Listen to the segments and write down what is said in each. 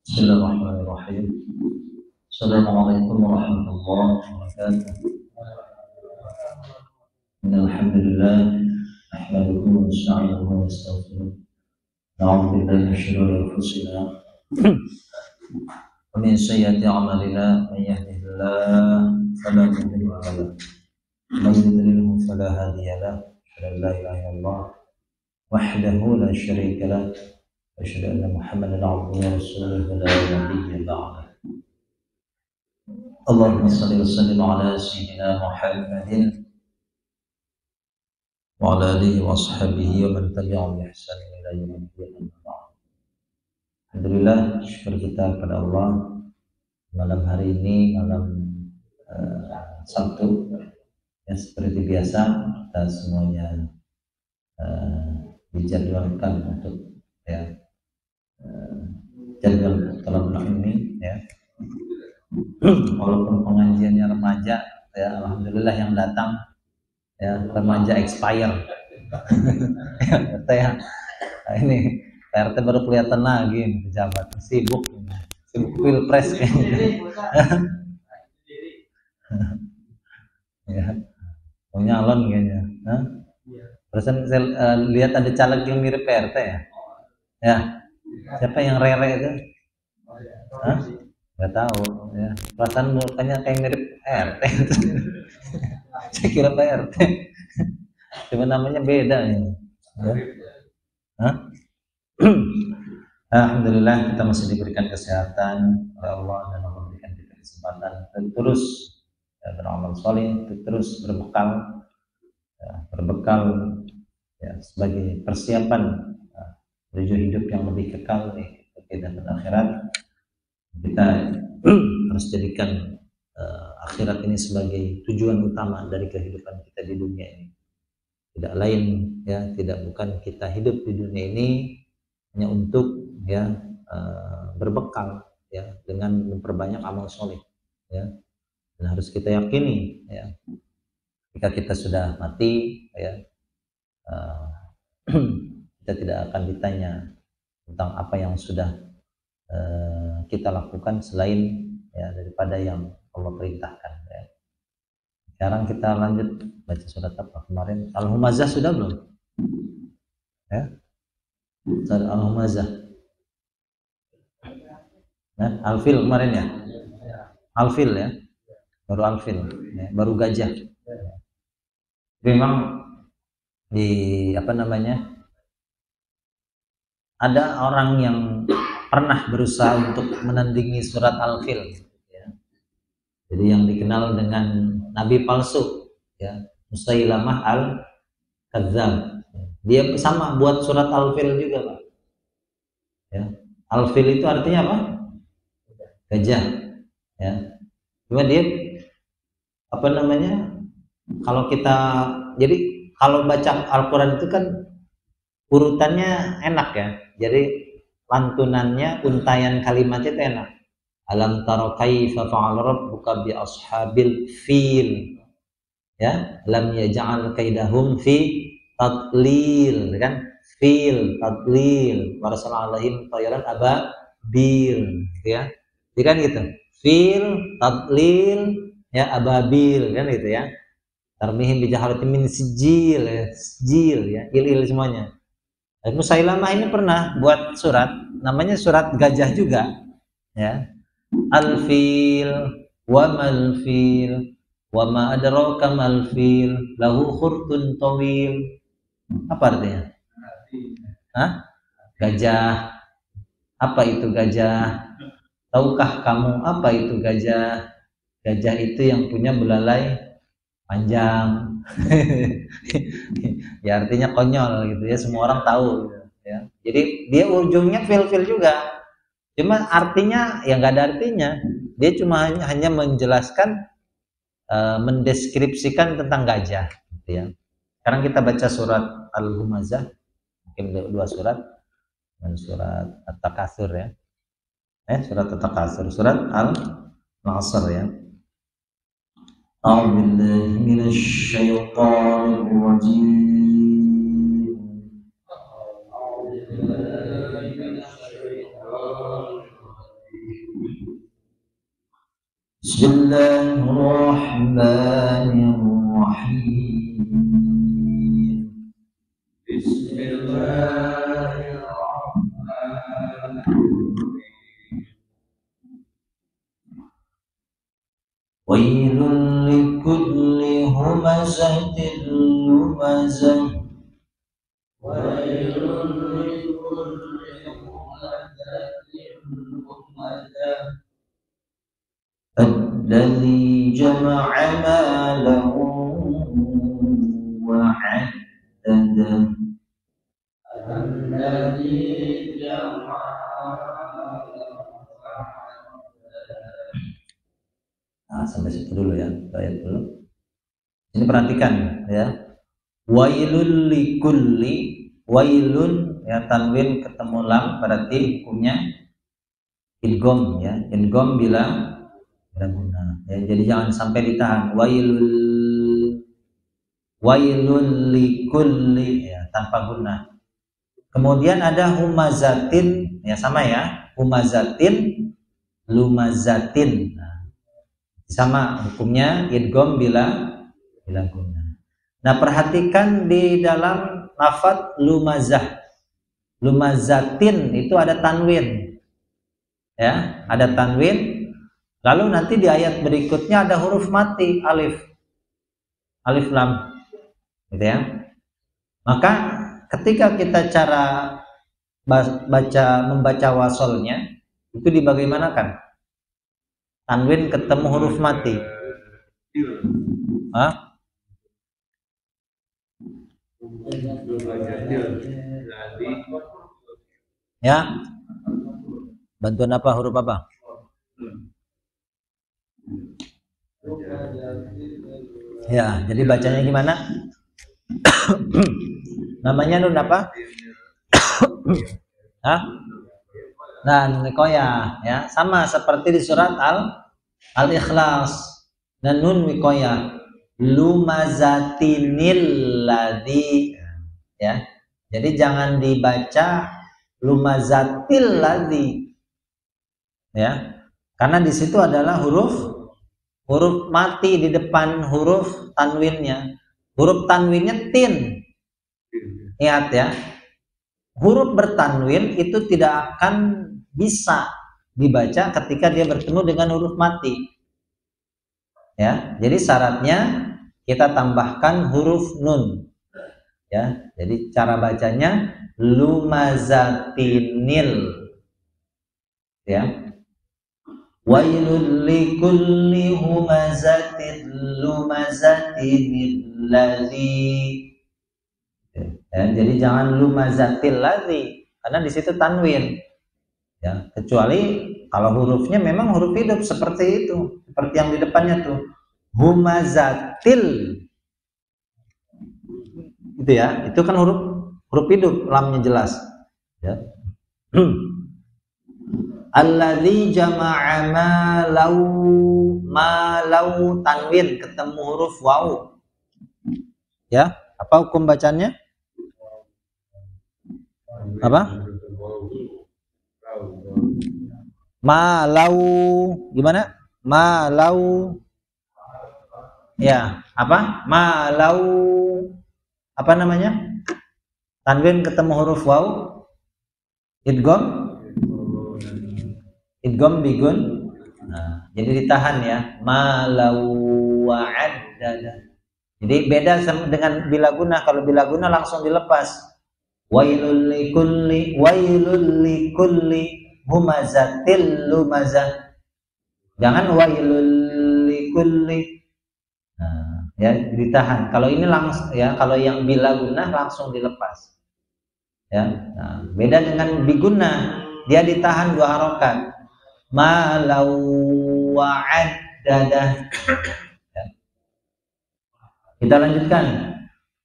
Bismillahirrahmanirrahim. Assalamualaikum warahmatullahi wabarakatuh. Innalhamdulillah nahmaduhu wa nasta'inuhu wa nastaghfiruh. Na'udzu billahi min shururi anfusina wa min sayyiati a'malina. May yahdihillahu fala mudilla lahu wa may yudlilhu fala hadiya lahu. Asyhadu an la ilaha illallah wahdahu la syarika lahu wa asyhadu anna Muhammadan 'abduhu wa rasuluhu la nabiyya ba'dahu. Allahumma shalli wa sallim ala sayyidina Muhammadin wa ala alihi wa ashabihi wa man tabi'ahum bi ihsan ila yaumil qiyamah. Alhamdulillah, syukur kita kepada Allah malam hari ini, malam Sabtu, ya, seperti biasa kita semuanya dijadwalkan untuk jadwal talabul ilmi, ya. Walaupun pengajiannya remaja, ya, alhamdulillah yang datang ya remaja expire. Ya, ini PRT baru kelihatan lagi nih, pejabat sibuk pilpres kayaknya. Ya, mau nyalon kayaknya. Perasaan saya lihat ada caleg yang mirip PRT ya. Ya, siapa yang Rere itu? Nggak tahu ya, perasaan mukanya kayak mirip RT. Saya kira PRT, cuma namanya beda ya. Alhamdulillah kita masih diberikan kesehatan oleh Allah dan Allah memberikan kita kesempatan untuk terus beramal saleh, terus berbekal sebagai persiapan menuju hidup yang lebih kekal di kehidupan akhirat. Kita harus jadikan akhirat ini sebagai tujuan utama dari kehidupan kita di dunia ini. Tidak lain, ya, bukan kita hidup di dunia ini hanya untuk berbekal, ya, dengan memperbanyak amal soleh, ya. Dan harus kita yakini, ya, jika kita sudah mati, ya, kita tidak akan ditanya tentang apa yang sudah kita lakukan selain, ya, daripada yang Allah perintahkan, ya. Sekarang kita lanjut baca surat apa kemarin? Al-Humazah sudah belum? Ya, surat Al-Humazah. Nah, Al-Fil kemarin ya? Al-Fil, ya, baru Al-Fil, ya, baru gajah. Memang di ada orang yang pernah berusaha untuk menandingi surat Al-Fil, ya. Jadi yang dikenal dengan nabi palsu, ya, Musailamah Al-Kadzdzab. Dia sama buat surat Al-Fil juga, Pak. Ya. Al-Fil itu artinya apa? Gajah, ya. Cuma dia kalau baca Al-Quran itu kan urutannya enak, ya. Jadi lantunannya, untayan kalimatnya itu enak. Alam tara kaifa fa'ala rabbuka bi ashabil fil, ya, lam yaj'al kaidahum fi tadlil, kan? Fil tadlil warsal alaihim tayran ababil, ya. Jadi kan gitu. Fil tadlil, ya, ababil, kan gitu, ya. Tarmihim bijaharatin min sijil, ya, sijil, ya, il semuanya. Musailamah ini pernah buat surat, namanya surat gajah juga, ya. Al-fil wa mal-fil wa ma adraka mal-fil lahu khurtun tawil. Apa artinya? Gajah. Apa itu gajah? Tahukah kamu apa itu gajah? Gajah itu yang punya belalai panjang. Ya, artinya konyol gitu, ya, semua orang tahu, ya. Jadi dia ujungnya fil juga. Cuma artinya ya nggak ada artinya. Dia cuma hanya menjelaskan, mendeskripsikan tentang gajah, gitu, ya. Sekarang kita baca surat Al-Humazah, mungkin 2 surat, dan surat At-Takatsur, ya. Surat At-Takatsur, surat Al-Asr, ya. A'udzu billahi minasy syaithanir rajim. Bismillahirrahmanirrahim. Bismillahirrahmanirrahim. Wailul likulli humazatin lumazah. Wailul likulli humazatin lumazah. Alladzi jama'a malahu wa 'addadah. Alladzi jama'a. Nah, sampai situ dulu ya, ayat dulu. Ini perhatikan ya. Wailul likulli, wailun ya, tanwin ketemu lam berarti hukumnya idgham ya. Idgham bila guna ya, jadi jangan sampai ditahan. Wailul likulli ya, tanpa guna. Kemudian ada humazatin ya, sama ya, humazatin lumazatin. Sama hukumnya idgham bila guna. Nah, perhatikan di dalam lafadz lumazah. Lumazatin itu ada tanwin. Ya, ada tanwin. Lalu nanti di ayat berikutnya ada huruf mati, alif. Alif lam. Gitu ya. Maka ketika kita cara membaca wasolnya itu dibagaimanakan? Tanwin ketemu huruf mati. Hah? Ya. Bantuan apa, huruf apa? Ya, jadi bacanya gimana? Namanya nun apa? Hah? Nah, wikoyah ya, sama seperti di surat Al-Ikhlas. Dan nun wikoyah. Lumazatinil ladzi ya. Jadi jangan dibaca lumazatil ladzi. Ya. Karena di situ adalah huruf mati di depan huruf tanwinnya. Huruf tanwinnya tin. Ingat ya. Huruf bertanwin itu tidak akan bisa dibaca ketika dia bertemu dengan huruf mati. Ya, jadi syaratnya kita tambahkan huruf nun. Ya, jadi cara bacanya lumazatinil. Ya. Wailul likulli humazatin lumazatinil ladzi. Ya, jadi jangan lumazatil ladzi karena di situ tanwin. Ya, kecuali kalau hurufnya memang huruf hidup seperti itu, seperti yang di depannya tuh. Humazatil. Itu ya, itu kan huruf hidup, lamnya jelas. Ya. Alladzi jama'a malau tanwin ketemu huruf waw. Ya, apa hukum bacanya? Apa? Malau gimana? Malau. Ya, apa? Malau apa namanya? Tanwin ketemu huruf waw. Idgham bigun. Nah, jadi ditahan ya. Malau wa'addada. Jadi beda dengan bila guna. Kalau bila guna langsung dilepas. Wailul likulli humazatil lumazah. Jangan wailul likulli. Nah, ya ditahan. Kalau ini langsung ya, kalau yang bila guna langsung dilepas. Ya. Nah, beda dengan biguna, dia ditahan 2 harokat. Malau wa'addadah. Ya. Kita lanjutkan.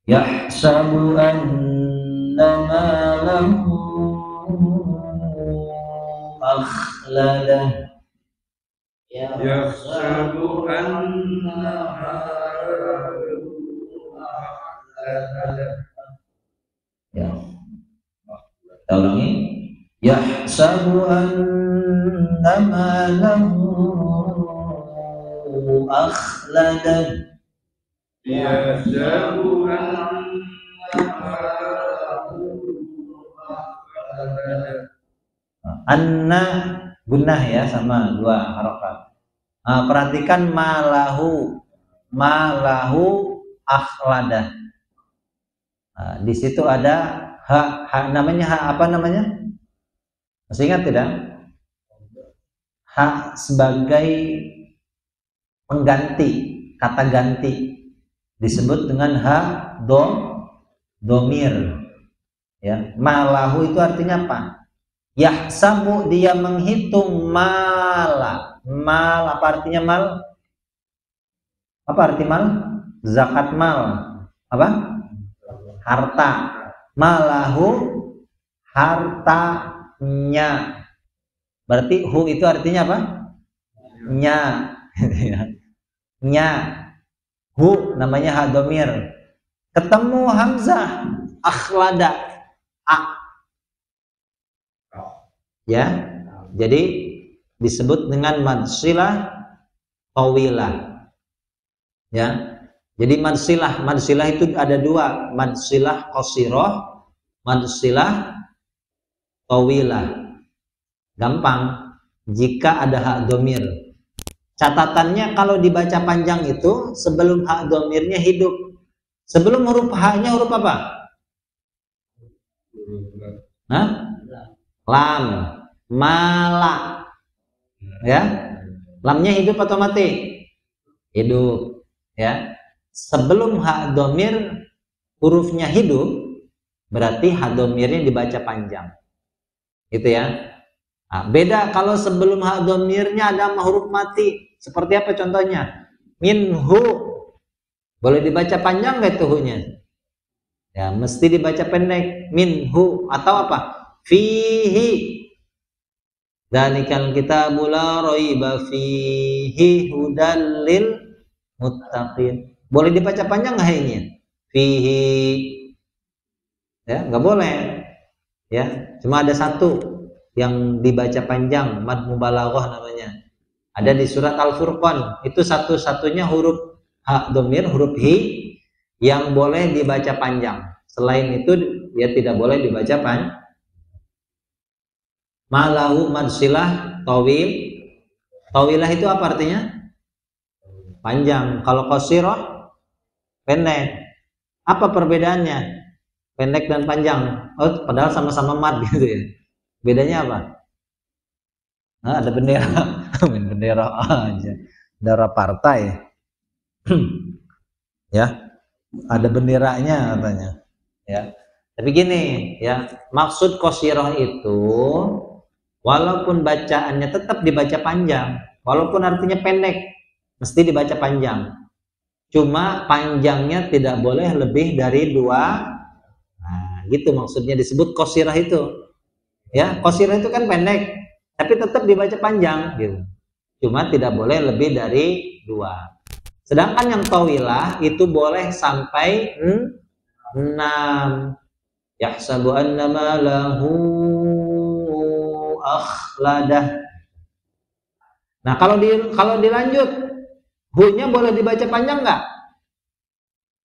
Yahsabu annama lahu akhladah. Yahsabu annama lahu akhladah. Ya. Kita ulangi. Yahsabu annama lahu akhladah. Yahsabu anna gunnah ya, sama dua harokat. Perhatikan malahu akhladah. Di situ ada namanya apa namanya? Masih ingat tidak? Ha sebagai pengganti, kata ganti, disebut dengan domir. Ya, malahu itu artinya apa? Yahsabu, dia menghitung, mal apa artinya mal? Apa arti mal? Zakat mal. Apa? Harta. Malahu, hartanya. Berarti hu itu artinya apa? Nya. Nya. Hu namanya ha domir. Ketemu hamzah, akhlada, ya, jadi disebut dengan madsilah tawilah, ya. Jadi madsilah itu ada dua, madsilah qasirah, madsilah tawilah. Gampang jika ada hak domir. Catatannya kalau dibaca panjang itu sebelum hak domirnya hidup. Sebelum huruf H-nya huruf apa? Lam, mala, ya. Lamnya hidup atau mati? Hidup, ya. Sebelum hak domir hurufnya hidup, berarti hak domirnya dibaca panjang, gitu ya. Beda kalau sebelum hak domirnya ada huruf mati. Seperti apa contohnya? Minhu, boleh dibaca panjang nggak itu hu-nya? Ya, mesti dibaca pendek. Minhu atau apa? Fihi. Dzalikal kitabu la raiba fihi hudal lil muttaqin. Boleh dibaca panjang nggak ini? Fihi. Ya, nggak boleh. Ya, cuma ada satu yang dibaca panjang, mad mubalaghah namanya. Ada di surat Al-Furqan. Itu satu-satunya huruf hak domir, huruf hi yang boleh dibaca panjang. Selain itu ya tidak boleh dibaca panjang. Malahu madsilah tawil. Tawilah itu apa artinya? Panjang. Kalau qasirah pendek. Apa perbedaannya? Pendek dan panjang. Oh, padahal sama-sama mad gitu ya. Bedanya apa? Ada bendera. Main bendera aja. Bendera partai. Ya, ada benderanya katanya, ya. Tapi gini, ya, maksud qasirah itu walaupun bacaannya tetap dibaca panjang, walaupun artinya pendek, mesti dibaca panjang. Cuma panjangnya tidak boleh lebih dari 2. Nah, gitu maksudnya disebut qasirah itu. Ya, qasirah itu kan pendek, tapi tetap dibaca panjang gitu. Cuma tidak boleh lebih dari 2. Sedangkan yang tawilah itu boleh sampai 6. Yahsabu annama lahu akhladah. Nah, kalau dilanjut, hu-nya boleh dibaca panjang nggak?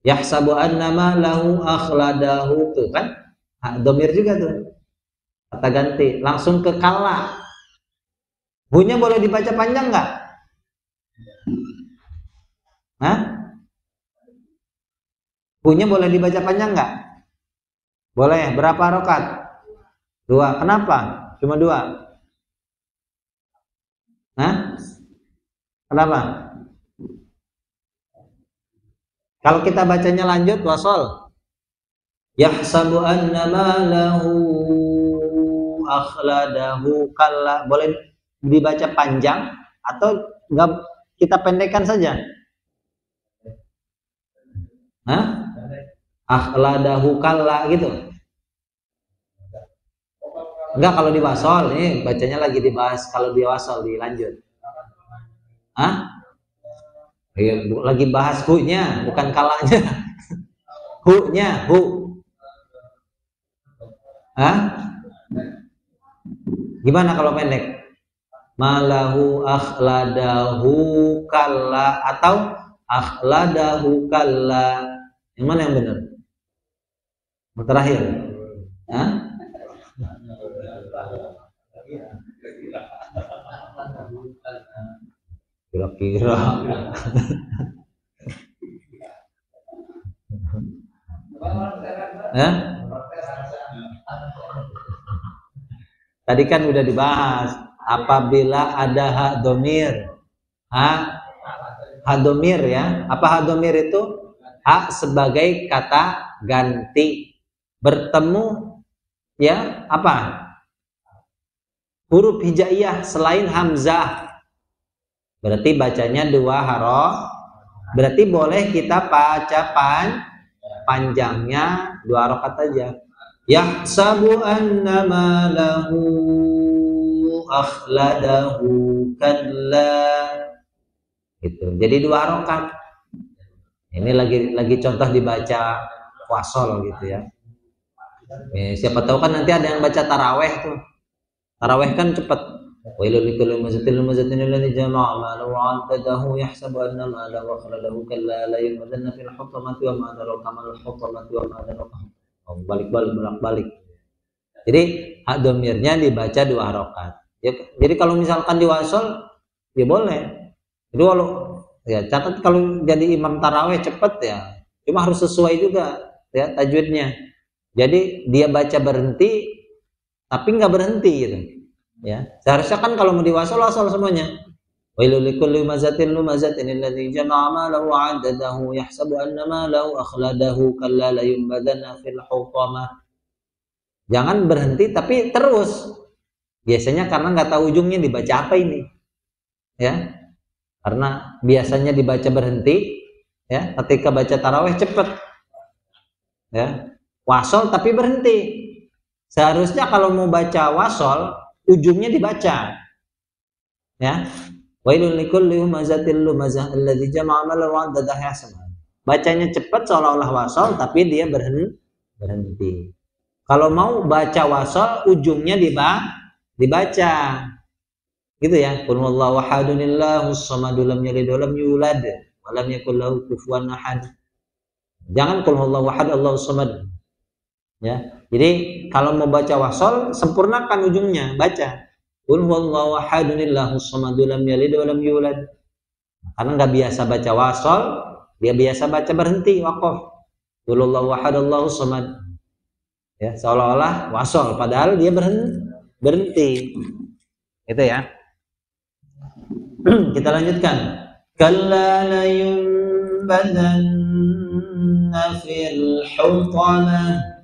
Yahsabu annama lahu akhladahu, tuh kan? Domir juga tuh. Kata ganti, langsung ke kala. Hu-nya boleh dibaca panjang nggak? Hu-nya boleh dibaca panjang nggak? Boleh. Berapa harokat? 2. Kenapa? Cuma 2. Kenapa? Kalau kita bacanya lanjut, wasol. Yahsabu annama lahu akhladahu kalla. Boleh dibaca panjang atau enggak, kita pendekkan saja? Akhladahu kalla gitu. Enggak, kalau di wasol, ini bacanya lagi dibahas. Kalau di wasol dilanjut. Lagi bahas hu-nya, bukan kalanya. Hu-nya, hu. Gimana kalau pendek? malahu akhladahu kalla atau akhladahu kalla. Yang mana yang benar? Yang terakhir. Hah? Kira-kira. Hah? Tadi kan udah dibahas apabila ada hak domir, hak domir ya. Apa hak domir itu? Hak sebagai kata ganti bertemu ya apa? Huruf hijaiyah selain hamzah. Berarti bacanya dua huruf. Berarti boleh kita baca panjangnya 2 rakaat aja. Yahsabu annama lahu akhladahu kalla. Gitu. Jadi 2 rakaat. Ini lagi contoh dibaca wasol gitu ya. Siapa tahu kan nanti ada yang baca taraweh tuh. Taraweh kan cepet. Wailul likulli muzatin alladzi jama'a malahu wa 'addadahu yahsabu anna malahu akhladahu kalla la yumadanna fil hutamati wa ma adraka mal hutamati wa ma adraka. Balik-balik. Jadi hak domirnya dibaca 2 rakaat. Ya, jadi kalau misalkan di wasol ya boleh. Jadi kalau ya catat kalau jadi imam taraweh cepet ya. Cuma harus sesuai juga ya tajwidnya. Jadi dia baca berhenti tapi nggak berhenti gitu. Ya, seharusnya kan kalau mau diwasol asal semuanya. Wailul likulli mazatin alladzi jama'a malahu 'addadahu yahsabu anna malahu akhladahu kalla la yunbadanna fil hutamah. Jangan berhenti tapi terus. Biasanya karena nggak tahu ujungnya dibaca apa ini. Ya. Karena biasanya dibaca berhenti ya, ketika baca tarawih cepat. Ya. Wasol tapi berhenti. Seharusnya kalau mau baca wasol ujungnya dibaca, ya. Wailul likulli humazatil lumazah alladzi jama'a malahu wa 'addadahu yahsabu. Bacanya cepat seolah-olah wasol tapi dia berhenti. Kalau mau baca wasol ujungnya dibaca. Gitu ya. Qul huwallahu ahadun allahus samadu lam yalid wa lam yulad wa lam yakul lahu kufuwan ahad. Jangan qul huwallahu ahad Allahus samad. Ya. Jadi kalau mau baca wasol sempurnakan ujungnya, baca qul huwallahu ahadun allahus samadu lam yalid wa lam yulad. Karena nggak biasa baca wasol, dia biasa baca berhenti waqaf. Qul huwallahu ahad Allahus samad. Ya, seolah-olah wasol padahal dia berhenti. Itu ya. Kita lanjutkan. Kalla la yunbadanna fil hutamah.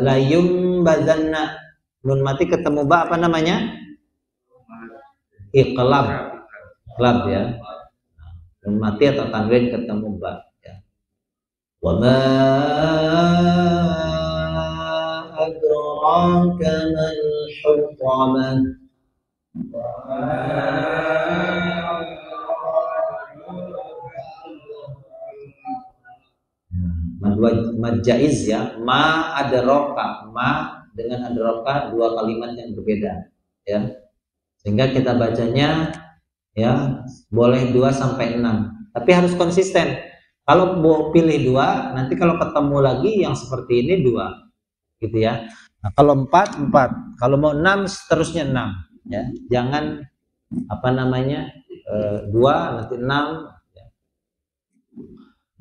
Layum bazanna nun mati ketemu ba apa namanya? Iqlab ya. Nun mati atau tanwin ketemu ba ya. Wa ma adraka mal hutamah. Mad jaiz ya, ma adraka, ma dengan adraka 2 kalimat yang berbeda ya. Sehingga kita bacanya ya boleh 2 sampai 6. Tapi harus konsisten. Kalau mau pilih 2, nanti kalau ketemu lagi yang seperti ini 2. Gitu ya. Nah, kalau 4, kalau mau 6 seterusnya 6 ya. Jangan apa namanya 2 nanti 6.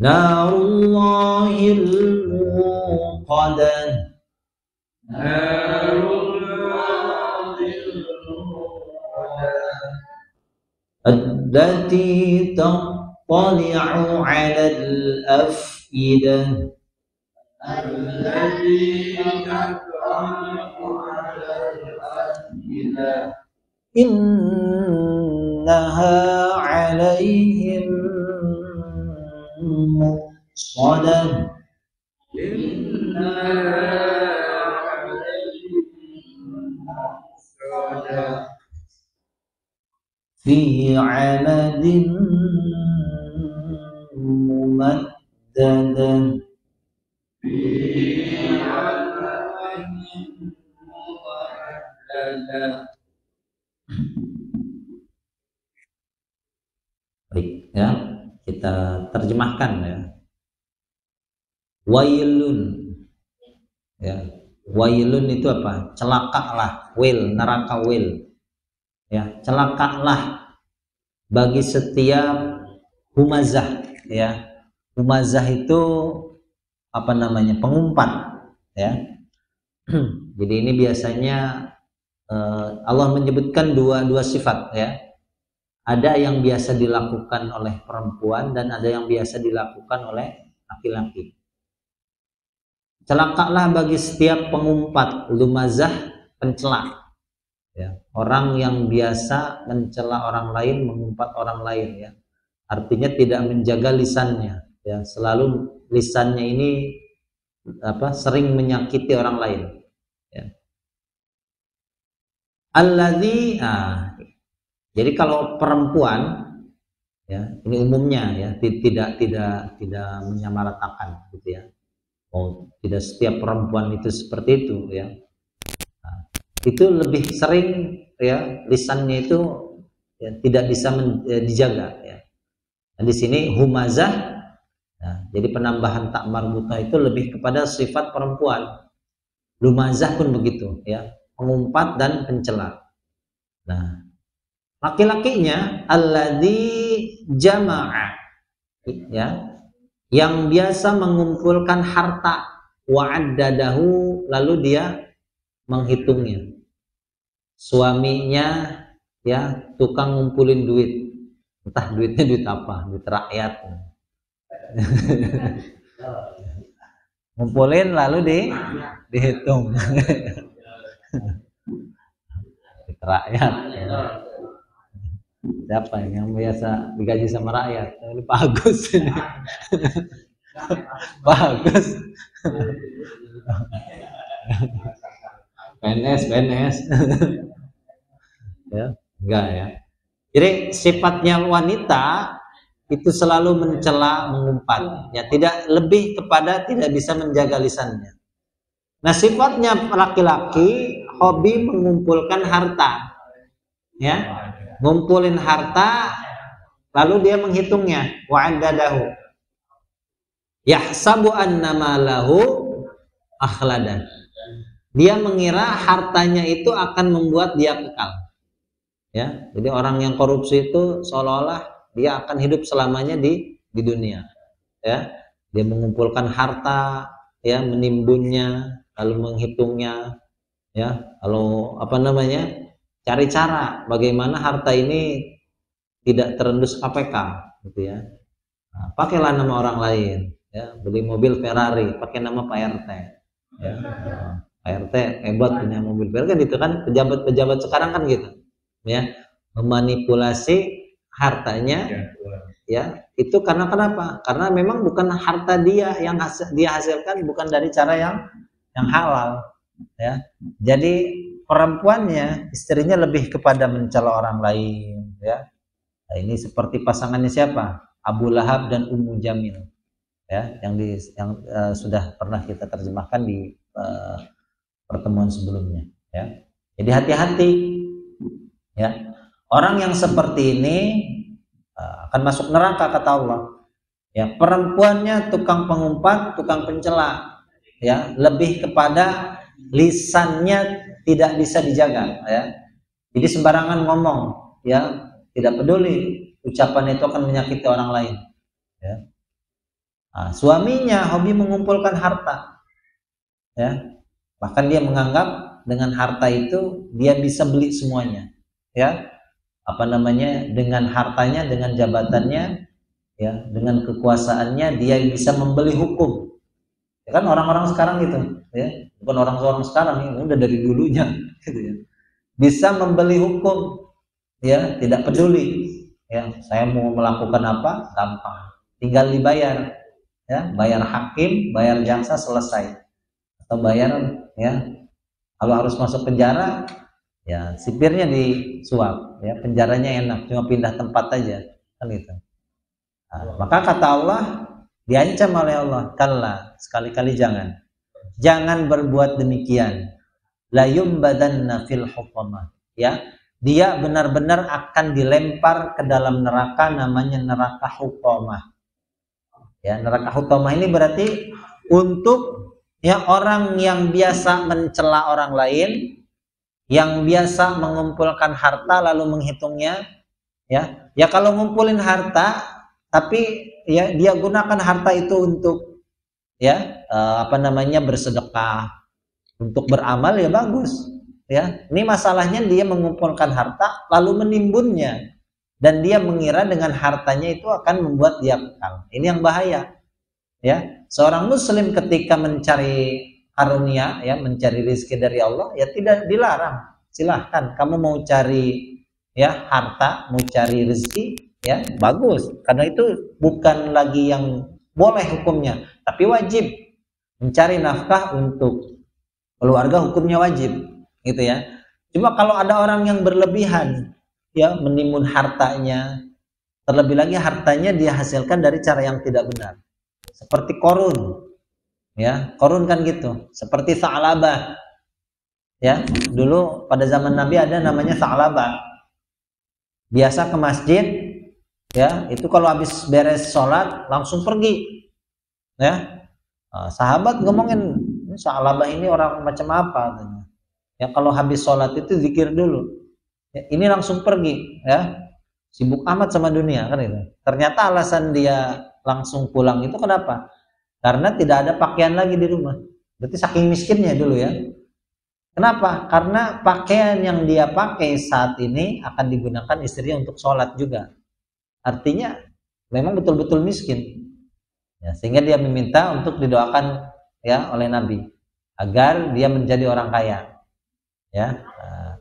Narullahil muqadah. Allati tattali'u 'alal afidah. Innaha 'alaihim muqadah. Fi 'amadin mumaddadah. Baik, ya, kita terjemahkan ya. Wailun, ya, wailun itu apa? Celakalah, wil, neraka wil, ya, celakalah bagi setiap humazah, ya. Humazah itu apa namanya? Pengumpat, ya. Jadi ini biasanya Allah menyebutkan dua sifat, ya. Ada yang biasa dilakukan oleh perempuan dan ada yang biasa dilakukan oleh laki-laki. Celakalah bagi setiap pengumpat, lumazah, pencela, ya. Orang yang biasa mencela orang lain, mengumpat orang lain, ya. Artinya tidak menjaga lisannya, ya. Selalu lisannya ini sering menyakiti orang lain, ya. Alladzi, jadi kalau perempuan, ya, ini umumnya, ya, tidak menyamaratakan, gitu ya. Oh, tidak setiap perempuan itu seperti itu, ya. Nah, itu lebih sering, ya, lisannya itu, ya, tidak bisa dijaga, ya. Dan di sini humazah, nah, jadi penambahan tak marbutah itu lebih kepada sifat perempuan. Lumazah pun begitu, ya, pengumpat dan pencela. Nah, laki-lakinya alladzi jama'a, ya, yang biasa mengumpulkan harta, wa'addadahu, lalu dia menghitungnya. Suaminya, ya, tukang ngumpulin duit, entah duitnya duit apa, duit rakyat. Ngumpulin lalu dihitung. Duit rakyat. Siapa yang biasa digaji sama rakyat? Ini Pak Agus. Pak Agus. PNS. Ya, enggak, ya. Jadi sifatnya wanita itu selalu mencela, mengumpat, ya, tidak lebih kepada tidak bisa menjaga lisannya. Nah, sifatnya laki-laki hobi mengumpulkan harta, ya, ngumpulin harta lalu dia menghitungnya, wa'addadahu, yahsabu annama lahu akhladan, dia mengira hartanya itu akan membuat dia kekal, ya. Jadi orang yang korupsi itu seolah-olah dia akan hidup selamanya di dunia, ya. Dia mengumpulkan harta, ya, menimbunnya lalu menghitungnya, ya, lalu cari cara bagaimana harta ini tidak terendus KPK, gitu ya. Nah, pakailah nama orang lain, ya, beli mobil Ferrari pakai nama Pak RT, ya. Pak RT hebat punya mobil Ferrari, kan gitu kan, pejabat sekarang kan gitu, ya, memanipulasi hartanya, ya, itu karena kenapa? Karena memang bukan harta dia yang dia hasilkan, bukan dari cara yang halal, ya. Jadi perempuannya, istrinya lebih kepada mencela orang lain, ya. Nah, ini seperti pasangannya siapa? Abu Lahab dan Ummu Jamil, ya, yang sudah pernah kita terjemahkan di pertemuan sebelumnya, ya. Jadi hati-hati, ya. Orang yang seperti ini akan masuk neraka kata Allah, ya. Perempuannya tukang pengumpat, tukang pencela, ya, lebih kepada lisannya tidak bisa dijaga, ya. Jadi sembarangan ngomong, ya, tidak peduli ucapan itu akan menyakiti orang lain, ya. Nah, suaminya hobi mengumpulkan harta, ya, bahkan dia menganggap dengan harta itu dia bisa beli semuanya, ya, dengan hartanya, dengan jabatannya, ya, dengan kekuasaannya dia bisa membeli hukum, ya kan. Orang-orang sekarang gitu, ya, bukan orang sekarang, ini udah dari dulunya, gitu ya. Bisa membeli hukum, ya, tidak peduli, ya, saya mau melakukan apa, gampang, tinggal dibayar, ya, bayar hakim, bayar jaksa, selesai. Atau bayar, ya, kalau harus masuk penjara, ya, sipirnya disuap, ya, penjaranya enak, cuma pindah tempat aja, kan gitu. Nah, maka kata Allah, Diancam oleh Allah, kalla, sekali-kali jangan. Jangan berbuat demikian. La yumbadanna fil hutamah. Ya, dia benar-benar akan dilempar ke dalam neraka, namanya neraka hutamah. Ya, neraka hutamah ini berarti untuk ya orang yang biasa mencela orang lain, yang biasa mengumpulkan harta lalu menghitungnya, ya. Ya kalau ngumpulin harta tapi ya dia gunakan harta itu untuk ya bersedekah, untuk beramal, ya bagus. Ya, ini masalahnya dia mengumpulkan harta lalu menimbunnya dan dia mengira dengan hartanya itu akan membuat dia kekal. Ini yang bahaya. Ya, seorang muslim ketika mencari karunia, ya mencari rezeki dari Allah, ya tidak dilarang. Silahkan kamu mau cari ya harta, mau cari rezeki, ya bagus, karena itu bukan lagi yang boleh hukumnya, tapi wajib. Mencari nafkah untuk keluarga hukumnya wajib, gitu ya. Cuma kalau ada orang yang berlebihan, ya menimbun hartanya, terlebih lagi hartanya dia hasilkan dari cara yang tidak benar, seperti Korun, ya Korun kan gitu, seperti Sa'labah, ya dulu pada zaman Nabi ada namanya Sa'labah, biasa ke masjid, ya itu kalau habis beres sholat langsung pergi, ya. Sahabat ngomongin Sa'labah ini orang macam apa, ya kalau habis sholat itu zikir dulu, ya, ini langsung pergi, ya sibuk amat sama dunia kan itu. Ternyata alasan dia langsung pulang itu kenapa? Karena tidak ada pakaian lagi di rumah. Berarti saking miskinnya dulu ya. Kenapa? Karena pakaian yang dia pakai saat ini akan digunakan istrinya untuk sholat juga. Artinya memang betul-betul miskin. Ya, sehingga dia meminta untuk didoakan ya oleh Nabi agar dia menjadi orang kaya. Ya,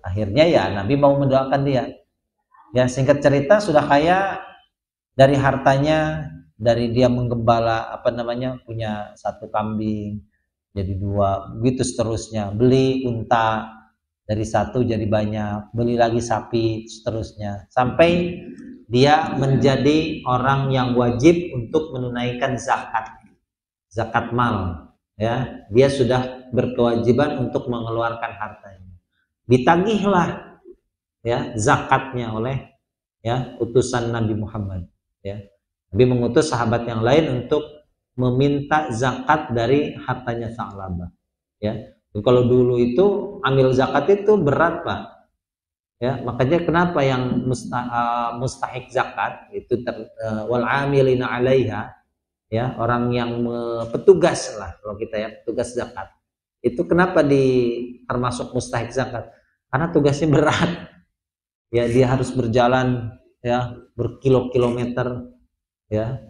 akhirnya ya Nabi mau mendoakan dia. Ya, singkat cerita sudah kaya dari hartanya, dari dia menggembala punya 1 kambing jadi 2, begitu seterusnya, beli unta dari 1 jadi banyak, beli lagi sapi, seterusnya sampai dia menjadi orang yang wajib untuk menunaikan zakat mal, ya dia sudah berkewajiban untuk mengeluarkan hartanya, ditagihlah ya zakatnya oleh ya utusan Nabi Muhammad, ya Nabi mengutus sahabat yang lain untuk meminta zakat dari hartanya Sa'labah, ya. Kalau dulu itu ambil zakat itu berat, Pak, ya makanya kenapa yang mustahik zakat itu wal amilina 'alaiha, ya orang yang petugas lah kalau kita ya petugas zakat itu kenapa termasuk mustahik zakat, karena tugasnya berat, ya dia harus berjalan ya berkilo-kilometer, ya.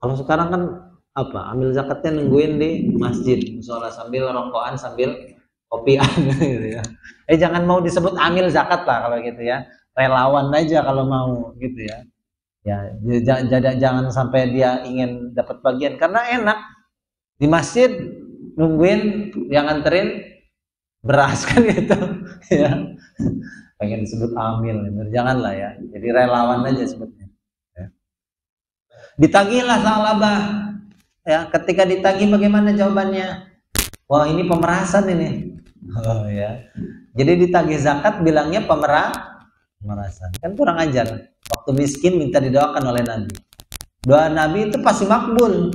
Kalau sekarang kan ambil zakatnya nungguin di masjid musola sambil rokokan sambil kopian gitu ya. Jangan mau disebut amil zakat lah kalau gitu ya, relawan aja kalau mau gitu ya. Ya jangan sampai dia ingin dapat bagian karena enak di masjid nungguin yang nganterin beras kan gitu ya. Pengen disebut amil, janganlah ya. Jadi relawan aja sebutnya. Ya. Ditagihlah Sa'labah. Ya, ketika ditagih bagaimana jawabannya? Wah, ini pemerasan ini. Oh ya. Jadi ditagih zakat bilangnya pemerasan. Kan kurang ajar. Waktu miskin minta didoakan oleh Nabi. Doa Nabi itu pasti makbul.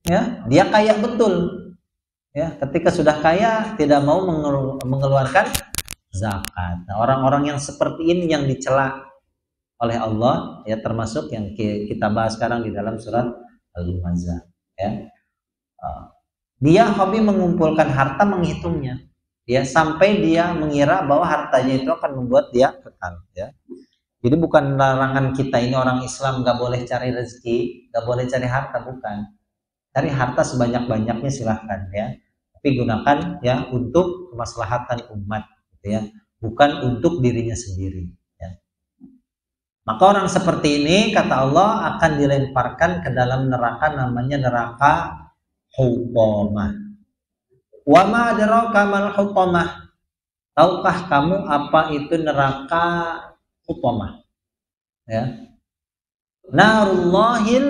Ya, dia kaya betul. Ya, ketika sudah kaya tidak mau mengeluarkan zakat. Nah, orang-orang yang seperti ini yang dicela oleh Allah, ya termasuk yang kita bahas sekarang di dalam surat Al-Humazah. Ya, dia hobi mengumpulkan harta, menghitungnya, ya sampai dia mengira bahwa hartanya itu akan membuat dia kekal. Ya, jadi bukan larangan kita ini orang Islam nggak boleh cari rezeki, nggak boleh cari harta, bukan. Cari harta sebanyak-banyaknya silahkan ya, tapi gunakan ya untuk kemaslahatan umat, gitu ya, bukan untuk dirinya sendiri. Ya. Maka orang seperti ini kata Allah akan dilemparkan ke dalam neraka, namanya neraka hutamah. Wa ma adraka mal hutamah? Tahukah kamu apa itu neraka hutamah? Ya. Narullahil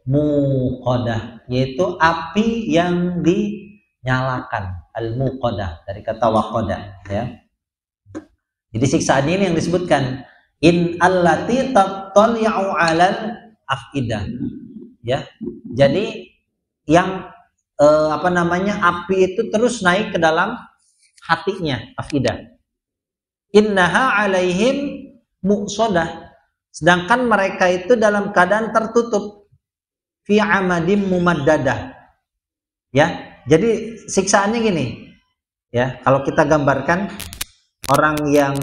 muqadah, yaitu api yang dinyalakan. Al-muqadah dari kata waqada, ya. Jadi siksaan ini yang disebutkan in allati tattali'u 'alal afidah, ya. Jadi yang api itu terus naik ke dalam hatinya, afidah. Innaha 'alaihim muqsadah, sedangkan mereka itu dalam keadaan tertutup fi amadim mumaddadah, ya. Jadi siksaannya gini, ya, kalau kita gambarkan orang yang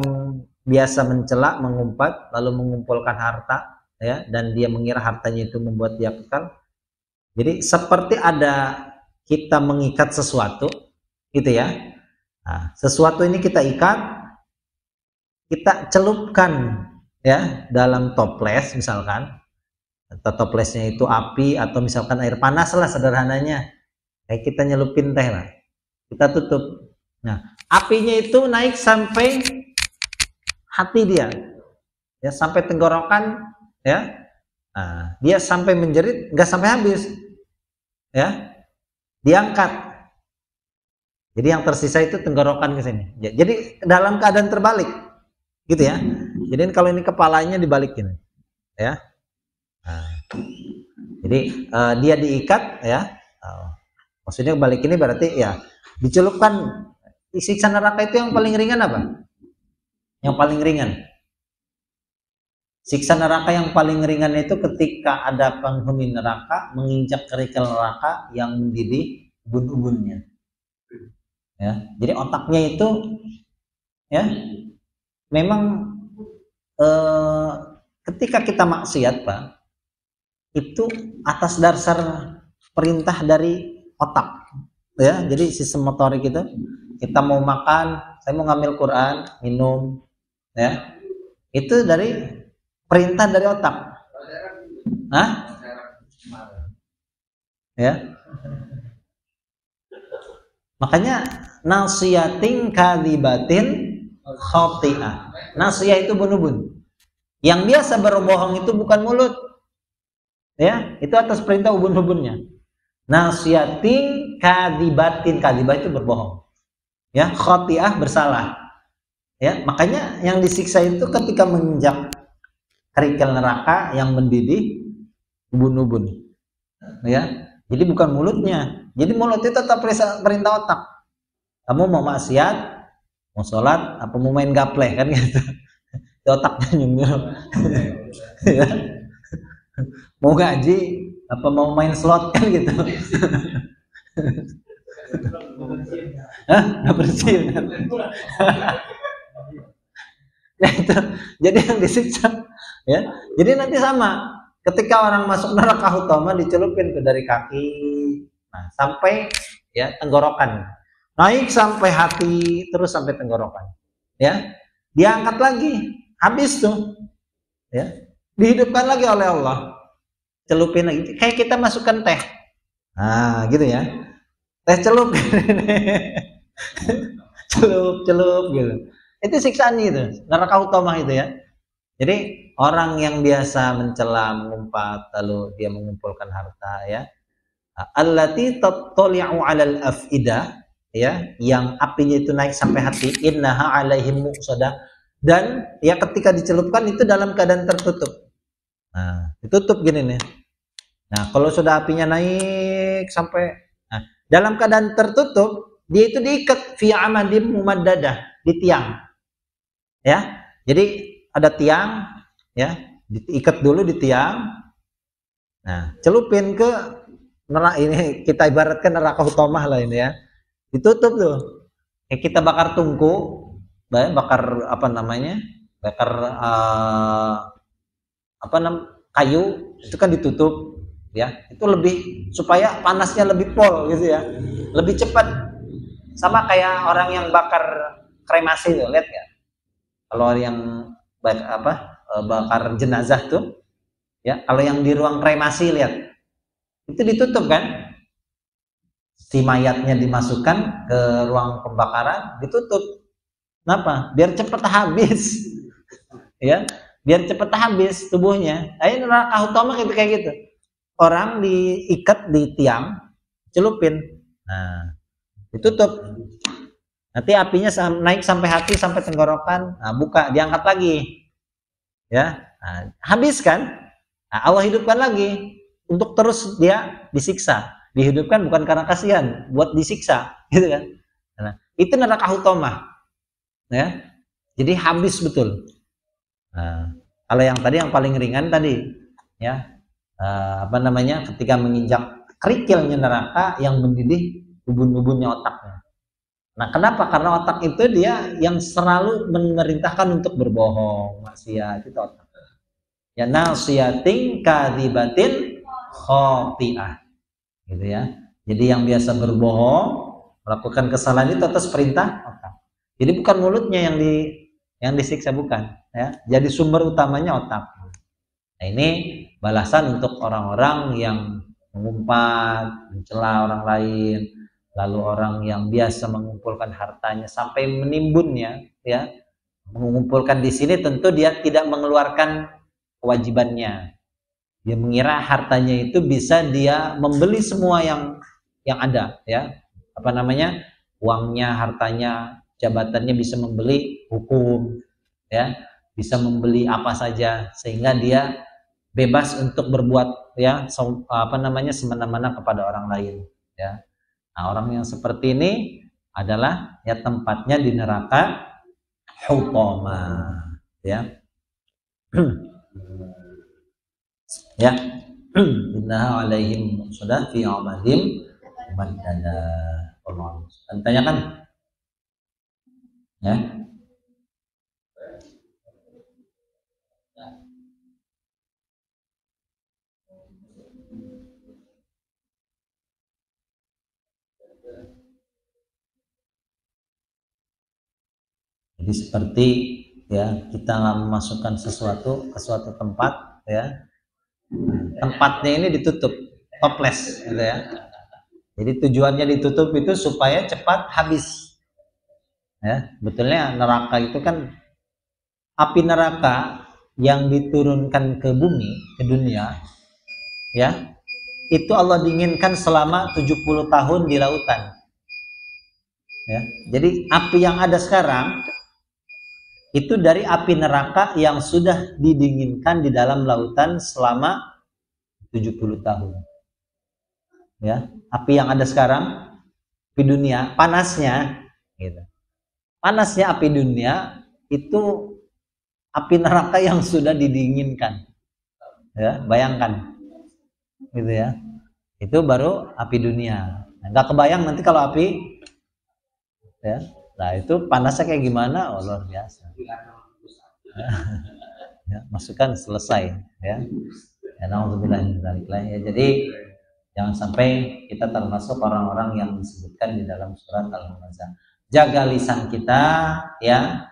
biasa mencela, mengumpat, lalu mengumpulkan harta, ya, dan dia mengira hartanya itu membuat dia kekal. Jadi seperti ada kita mengikat sesuatu, gitu ya. Nah, sesuatu ini kita ikat, kita celupkan, ya, dalam toples misalkan, atau toplesnya itu api atau misalkan air panas lah sederhananya. Kayak kita nyelupin teh lah, kita tutup. Nah, apinya itu naik sampai hati dia, ya, sampai tenggorokan, ya. Nah, dia sampai menjerit, nggak sampai habis, ya, diangkat. Jadi yang tersisa itu tenggorokan ke sini. Jadi dalam keadaan terbalik, gitu ya. Jadi kalau ini kepalanya dibalikin, ya. Nah, jadi dia diikat, ya. Maksudnya balik ini berarti ya dicelupkan. Siksa neraka itu yang paling ringan apa? Yang paling ringan. Siksa neraka yang paling ringan itu ketika ada penghuni neraka menginjak kerikil neraka yang mendidih ubun-ubunnya. Ya, jadi otaknya itu, ya, memang ketika kita maksiat, Pak, itu atas dasar perintah dari otak, ya. Jadi sistem motorik itu, kita mau makan, saya mau ngambil Quran, minum, ya, itu dari perintah dari otak. Hah? Ya. Makanya nasiyatin kadibatin khati'ah. Nasiyah itu bunubun. Yang biasa berbohong itu bukan mulut, ya, itu atas perintah ubun-ubunnya. Nasiyatin kadibatin, kadibah itu berbohong, ya, khati'ah bersalah, ya. Makanya yang disiksa itu ketika menginjak kerikil neraka yang mendidih ubun-ubun, ya. Jadi bukan mulutnya. Jadi mulut itu tetap perintah otak. Kamu mau maksiat, mau sholat, apa mau main gapleh, kan gitu. Di otaknya nyunyul. Ya. Mau ngaji, apa mau main slot, kan gitu. Hah? Nggak bersih. Ya itu. Jadi yang disiksa, ya. Jadi nanti sama. Ketika orang masuk neraka utama dicelupin tuh dari kaki, nah, sampai, ya, tenggorokan, naik sampai hati, terus sampai tenggorokan, ya, diangkat lagi, habis tuh, ya, dihidupkan lagi oleh Allah, celupin lagi, kayak kita masukkan teh, nah, gitu ya, teh celup, celup gitu, itu siksaan gitu, neraka utama itu, ya. Jadi orang yang biasa mencela, mengumpat, lalu dia mengumpulkan harta, ya, allati tattali'u 'alal afidah, ya, yang apinya itu naik sampai hati, innaha 'alaihim muqsadah, dan ya ketika dicelupkan itu dalam keadaan tertutup. Nah, ditutup gini nih. Nah, kalau sudah apinya naik sampai, nah, dalam keadaan tertutup, dia itu diikat fi amadim mumaddadah, di tiang. Ya. Jadi ada tiang, ya, diikat dulu di tiang. Nah, celupin ke neraka, ini kita ibaratkan neraka utama lah ini, ya. Ditutup tuh. Kayak kita bakar tungku, bakar apa namanya? Bakar kayu, itu kan ditutup, ya. Itu lebih supaya panasnya lebih pol gitu, ya. Lebih cepat. Sama kayak orang yang bakar kremasi tuh, lihat ya. Kalau yang bakar jenazah tuh, ya, kalau yang di ruang kremasi lihat, itu ditutup kan, si mayatnya dimasukkan ke ruang pembakaran, ditutup. Kenapa? Biar cepat habis, ya, biar cepat habis tubuhnya. Ayo neraka utama kayak gitu. orang diikat di tiang, celupin. Nah, ditutup. Nanti apinya naik sampai hati, sampai tenggorokan. Nah, buka, diangkat lagi. Ya, nah, habis kan? Nah, Allah hidupkan lagi untuk terus dia disiksa. Dihidupkan bukan karena kasihan, buat disiksa, gitu kan? Nah, itu neraka hutomah. Ya. Jadi habis betul. Nah, kalau yang tadi yang paling ringan tadi, ya, ketika menginjak kerikilnya neraka yang mendidih ubun-ubunnya otaknya. Nah, kenapa? Karena otak itu dia yang selalu memerintahkan untuk berbohong, maksiat, itu otak. Ya, nasiyatin kadzibatin khati'ah. Gitu ya. Jadi yang biasa berbohong, melakukan kesalahan itu atas perintah otak. Jadi bukan mulutnya yang disiksa, bukan, ya. Jadi sumber utamanya otak. Nah, ini balasan untuk orang-orang yang mengumpat, mencela orang lain, lalu orang yang biasa mengumpulkan hartanya sampai menimbunnya, ya. Mengumpulkan di sini tentu dia tidak mengeluarkan kewajibannya. Dia mengira hartanya itu bisa dia membeli semua yang ada, ya. Uangnya, hartanya, jabatannya bisa membeli hukum, ya. Bisa membeli apa saja sehingga dia bebas untuk berbuat, ya, semena-mena kepada orang lain, ya. Nah, orang yang seperti ini adalah ya tempatnya di neraka hutama, ya. Ya. Innaha alaihim sudah fi amadim madada. Dan tanyakan, ya. Jadi seperti, ya, kita memasukkan sesuatu ke suatu tempat, ya, tempatnya ini ditutup, toples, gitu ya. Jadi tujuannya ditutup itu supaya cepat habis, ya. Betulnya neraka itu kan api neraka yang diturunkan ke bumi, ke dunia, ya, itu Allah dinginkan selama 70 tahun di lautan, ya. Jadi api yang ada sekarang itu dari api neraka yang sudah didinginkan di dalam lautan selama 70 tahun. Ya, api yang ada sekarang di dunia, panasnya gitu. Panasnya api dunia itu api neraka yang sudah didinginkan. Ya, bayangkan. Gitu ya. Itu baru api dunia. Enggak kebayang nanti kalau api, ya. Nah, itu panasnya kayak gimana? Oh, luar biasa. Ya, masukkan selesai, ya. Ya, ya, jadi jangan sampai kita termasuk orang-orang yang disebutkan di dalam surat Al-Humazah. Jaga lisan kita, ya.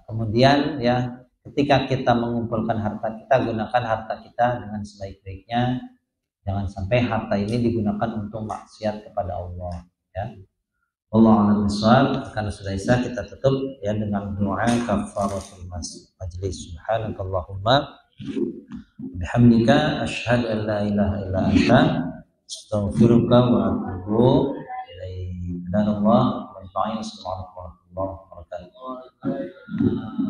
Kemudian, ya, ketika kita mengumpulkan harta kita, gunakan harta kita dengan sebaik-baiknya. Jangan sampai harta ini digunakan untuk maksiat kepada Allah, ya. Allah a'lam bishawab. Karena sudah isa, kita tutup, ya, dengan doa kafaratul majlis. Subhanakallahumma bihamdika asyhadu an la ilaha illa anta astaghfiruka wa atubu ilaik. Dan Allah, assalamualaikum warahmatullahi wabarakatuh.